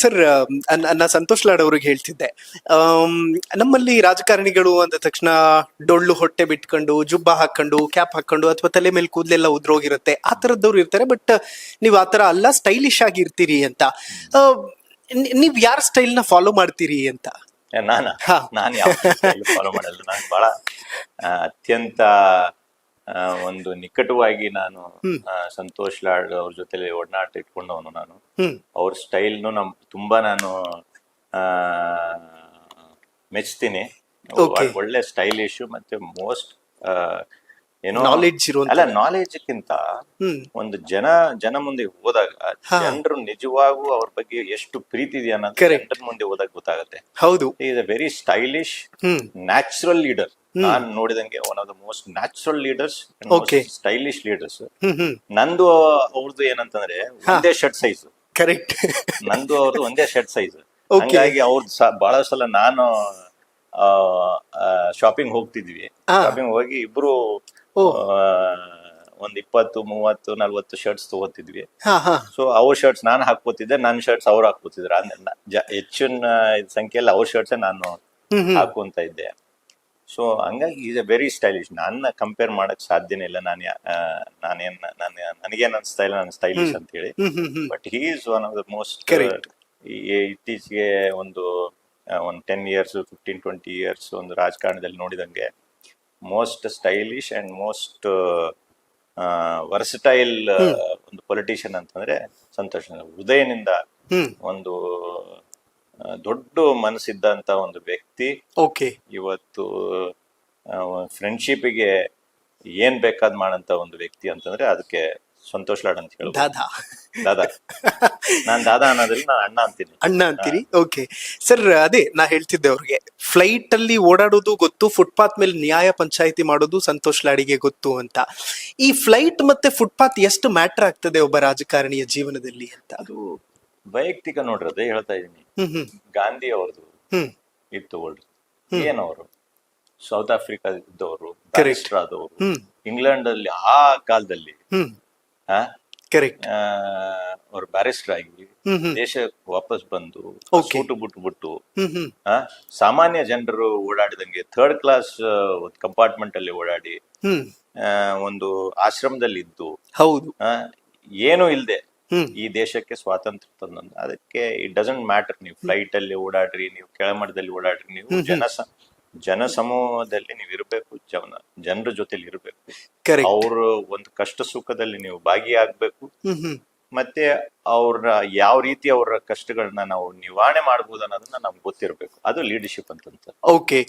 Sir, ನಾ ಸಂತೋಷ್ ಲಾಡ್ ಅವ್ರಿಗೆ ಹೇಳ್ತಿದ್ದೆ, ಆಮ್, ನಮ್ಮಲ್ಲಿ ರಾಜಕಾರಣಿಗಳು ಅಂದ ತಕ್ಷಣ ಡೊಳ್ಳು ಹೊಟ್ಟೆ ಬಿಟ್ಕೊಂಡು ಜುಬ್ಬ ಹಾಕೊಂಡು ಕ್ಯಾಪ್ ಹಾಕೊಂಡು ಅಥವಾ ತಲೆ ಮೇಲೆ ಕೂದಲೆಲ್ಲ ಉದ್ರೋಗಿರುತ್ತೆ, ಆ ತರದವ್ರು ಇರ್ತಾರೆ. ಬಟ್ ನೀವು ಆ ತರ ಅಲ್ಲ, ಸ್ಟೈಲಿಶ್ ಆಗಿರ್ತೀರಿ ಅಂತ. ಆ, ನೀವ್ ಯಾರ ಸ್ಟೈಲ್ ನ ಫಾಲೋ ಮಾಡ್ತೀರಿ ಅಂತ? ಹಾ. ನಾನು ಯಾವ ಫಾಲೋ ಮಾಡಲ್ಲ. ನಾನು ಬಹಳ ಅತ್ಯಂತ ಒಂದು ನಿಕಟವಾಗಿ ನಾನು ಸಂತೋಷ್ ಲಾಡ್ ಅವ್ರ ಜೊತೆಲಿ ಒಡನಾಟ ಇಟ್ಕೊಂಡವನು ನಾನು. ಅವ್ರ ಸ್ಟೈಲ್ನು ತುಂಬಾ ನಾನು ಮೆಚ್ತೀನಿ. ಒಳ್ಳೆ ಸ್ಟೈಲಿಶ್ ಮತ್ತೆ ಮೋಸ್ಟ್ ಏನೋ ನಾಲೆಡ್ಜ್ ಅಲ್ಲ, ನಾಲೆಡ್ಜ್ಕ್ಕಿಂತ ಒಂದು ಜನ ಮುಂದೆ ಹೋದಾಗ ಜನರು ನಿಜವಾಗೂ ಅವ್ರ ಬಗ್ಗೆ ಎಷ್ಟು ಪ್ರೀತಿ ಇದೆಯಾ ಅನ್ನೋದು ಜನರ ಮುಂದೆ ಹೋದಾಗ ಗೊತ್ತಾಗುತ್ತೆ. ಹೌದು, is a very stylish natural leader. ನಾನ್ ನೋಡಿದಂಗೆ one of the most natural leaders, stylish leaders. ನಂದು ಅವ್ರದ್ದು ಏನಂತಂದ್ರೆ ಒಂದೇ ಶರ್ಟ್ ಸೈಜ್. ಕರೆಕ್ಟ್. ನಂದು ಅವ್ರದ್ದು ಒಂದೇ ಶರ್ಟ್ ಸೈಜ್. ಹಂಗಾಗಿ ಅವ್ರದ್ದು ಬಹಳ ಸಲ ನಾನು ಶಾಪಿಂಗ್ ಹೋಗ್ತಿದ್ವಿ. ಶಾಪಿಂಗ್ ಹೋಗಿ ಇಬ್ರು ಒಂದ್ 20, 30, 40 ಶರ್ಟ್ಸ್ ತಗೋತಿದ್ವಿ. ಸೊ ಅವ್ರ ಶರ್ಟ್ಸ್ ನಾನು ಹಾಕೋತಿದ್ದೆ, ನನ್ನ ಶರ್ಟ್ಸ್ ಅವ್ರು ಹಾಕೋತಿದ್ರು. ಹೆಚ್ಚಿನ ಸಂಖ್ಯೆಯಲ್ಲಿ ಅವ್ರ ಶರ್ಟ್ಸ್ ನಾನು ಹಾಕೊಂತ ಇದ್ದೆ. ಸೊ ಹಂಗಾಗಿ ಈಸ್ ಎ ವೆರಿ ಸ್ಟೈಲಿಶ್. ನನ್ನ ಕಂಪೇರ್ ಮಾಡಕ್ ಸಾಧ್ಯನೇ ಇಲ್ಲ. ನನಗೇನ್ ಅನ್ಸ್ತಾ ಇಲ್ಲ ನಾನು ಸ್ಟೈಲಿಶ್ ಅಂತ ಹೇಳಿ. But he is one of the most. ಇತ್ತೀಚೆಗೆ ಒಂದು 10 years 15-20 years ಒಂದು ರಾಜಕಾರಣದಲ್ಲಿ ನೋಡಿದಂಗೆ most stylish and most versatile ಒಂದು ಪೊಲಿಟಿಷಿಯನ್ ಅಂತಂದ್ರೆ ಸಂತೋಷ್. ಹೃದಯನಿಂದ ಒಂದು ದೊಡ್ಡ ಮನಸ್ಸಿದ್ದಂತ ಒಂದು ವ್ಯಕ್ತಿ. ಇವತ್ತು ಫ್ರೆಂಡ್ಶಿಪ್ಗೆ ಏನ್ ಬೇಕಾದ್ ಮಾಡಂತ ಒಂದು ವ್ಯಕ್ತಿ ಅಂತಂದ್ರೆ ಅದಕ್ಕೆ ಸಂತೋಷ್ ಲಾಡ್ ಅಂತ ಹೇಳಿ. ದಾದಾ ನಾನ್ ದಾದಾ ಅನ್ನೋದ್ರಲ್ಲಿ ನಾನು ಅಣ್ಣ ಅಂತೀರಿ. ಓಕೆ ಸರ್, ಅದೇ ನಾ ಹೇಳ್ತಿದ್ದೆ ಅವ್ರಿಗೆ, ಫ್ಲೈಟ್ ಅಲ್ಲಿ ಓಡಾಡೋದು ಗೊತ್ತು, ಫುಟ್ಪಾತ್ ಮೇಲೆ ನ್ಯಾಯ ಪಂಚಾಯಿತಿ ಮಾಡೋದು ಸಂತೋಷ್ ಲಾಡಿಗೆ ಗೊತ್ತು ಅಂತ. ಈ ಫ್ಲೈಟ್ ಮತ್ತೆ ಫುಟ್ಪಾತ್ ಎಷ್ಟು ಮ್ಯಾಟರ್ ಆಗ್ತದೆ ಒಬ್ಬ ರಾಜಕಾರಣಿಯ ಜೀವನದಲ್ಲಿ ಅಂತ? ಅದು ವೈಯಕ್ತಿಕ ನೋಡ್ರದೆ ಹೇಳ್ತಾ ಇದೀನಿ. ಗಾಂಧಿ ಅವ್ರದ್ದು ಇತ್ತು ವರ್ಲ್ಡ್. ಏನವರು ಸೌತ್ ಆಫ್ರಿಕಾ ಇದ್ದವರು, ಬ್ಯಾರಿಸ್ಟರ್ ಆದವರು, ಇಂಗ್ಲೆಂಡ್ ಅಲ್ಲಿ ಆ ಕಾಲದಲ್ಲಿ ಅವ್ರು ಬ್ಯಾರಿಸ್ಟರ್ ಆಗಿ ದೇಶಕ್ಕೆ ವಾಪಸ್ ಬಂದು ಸೂಟು ಬಿಟ್ಟು ಸಾಮಾನ್ಯ ಜನರು ಓಡಾಡಿದಂಗೆ ಥರ್ಡ್ ಕ್ಲಾಸ್ ಕಂಪಾರ್ಟ್ಮೆಂಟ್ ಅಲ್ಲಿ ಓಡಾಡಿ ಒಂದು ಆಶ್ರಮದಲ್ಲಿ ಇದ್ದು ಏನು ಇಲ್ದೆ ಈ ದೇಶಕ್ಕೆ ಸ್ವಾತಂತ್ರ್ಯ ತಂದ. ಅದಕ್ಕೆ ಇಟ್ ಡಸಂಟ್ ಮ್ಯಾಟರ್ ನೀವು ಫ್ಲೈಟ್ ಅಲ್ಲಿ ಓಡಾಡ್ರಿ, ನೀವು ಕೆಳಮಟ್ಟದಲ್ಲಿ ಓಡಾಡ್ರಿ, ನೀವು ಜನ ಸಮೂಹದಲ್ಲಿ ನೀವು ಇರಬೇಕು, ಜನರ ಜೊತೆಲಿ ಇರಬೇಕು. ಅವ್ರ ಒಂದು ಕಷ್ಟ ಸುಖದಲ್ಲಿ ನೀವು ಭಾಗಿಯಾಗಬೇಕು. ಮತ್ತೆ ಅವ್ರ ಯಾವ ರೀತಿ ಅವರ ಕಷ್ಟಗಳನ್ನ ನಾವು ನಿವಾರಣೆ ಮಾಡಬಹುದು ಅನ್ನೋದನ್ನ ನಮ್ಗೆ ಗೊತ್ತಿರಬೇಕು. ಅದು ಲೀಡರ್ಶಿಪ್ ಅಂತ. ಓಕೆ,